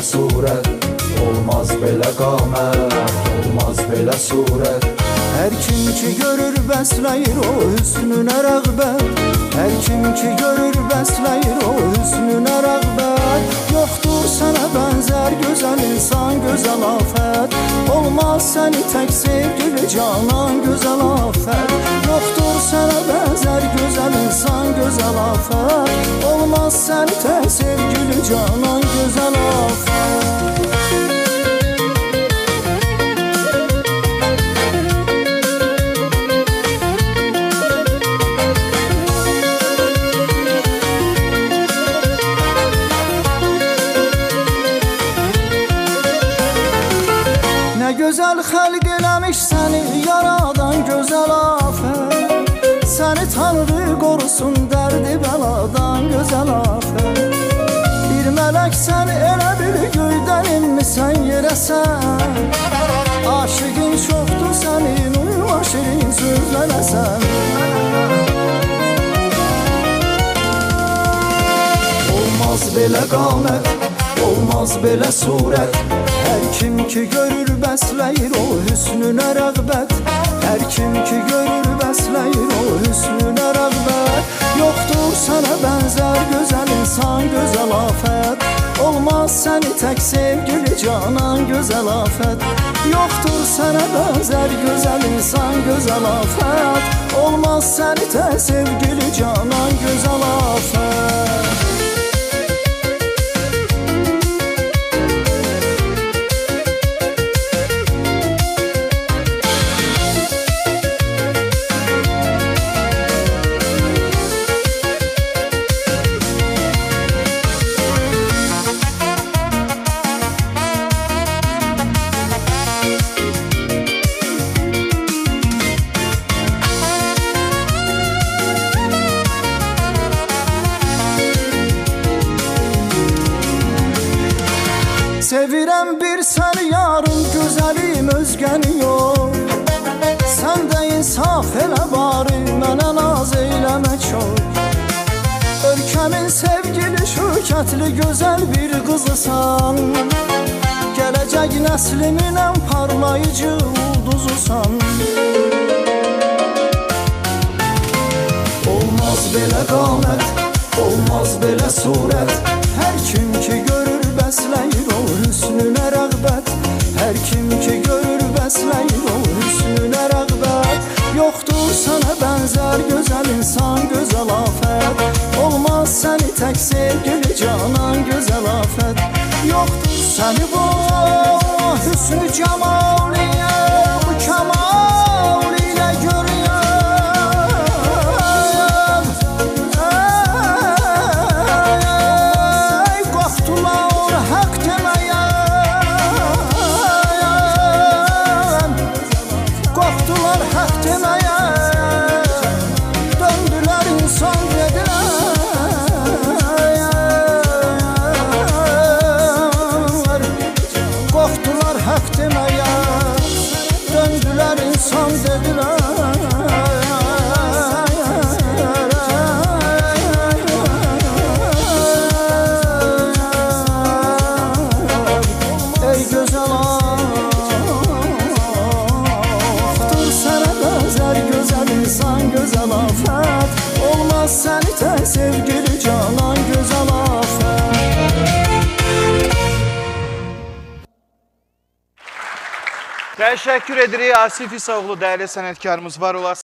belə surət, olmaz belə qamət, olmaz belə surət. Hər kim ki görür bəsləyir o hüsnünə rəğbət, hər kim ki görür bəsləyir o hüsnünə rəğbət. Yoxdur sənə bənzər gözəl insan, gözəl afət, olmaz səni tək sevgili canan, gözəl afət. Yoxdur sənə bənzər gözəl insan, gözəl afət, olmaz səni tək sevgili canan, gözəl afət. Gözəl xəlq eləmiş səni yaradan gözəl afət, səni Tanrı qorusun dərdi bəladan gözəl afət. Bir mələk səni elə bil göydən inmisən yerəsən, aşığın çoxdur sənin, uyma şirin sözlənəsən. Olmaz belə qamət, olmaz belə surət. Hər kim ki görür bəsləyir o hüsnünə rəğbət, hər kim ki görür bəsləyir o hüsnünə rəğbət. Yoxdur sənə bənzər gözəl insan, gözəl afət, olmaz səni tək sevgili canan, gözəl afət. Yoxdur sənə bənzər gözəl insan, gözəl afət, olmaz səni tək sevgili canan, gözəl afət. Sevirəm bir səni yarın, gözəlim özgəni yox. Sən də insaf elə bari, mənə naz eyləmə çox. Ölkəmin sevgili şökətli gözəl bir qızısan, gələcək nəslimin ən parlayıcı ulduzusan. Olmaz belə qamət, olmaz belə surət. Hər kim ki görür bəsləyir o hüsnünə rəğbət, hər kim ki görür bəsləyir o hüsnünə rəğbət. Yoxdur sənə bənzər gözəl insan, gözəl afət, olmaz səni tək sevgili canan, gözəl afət. Yoxdur səni bu hüsnü camal ilə, bu kamal ilə görüyəm. Döndülər insan dedilər. Ey gözəl afət, sənə bənzər gözəl insan, gözəl afət, olmaz səni tək sevgili canan, gözəl afət. Təşəkkür edirik Asif İsaoğlu, dəyərli sənətkarımız var olasın.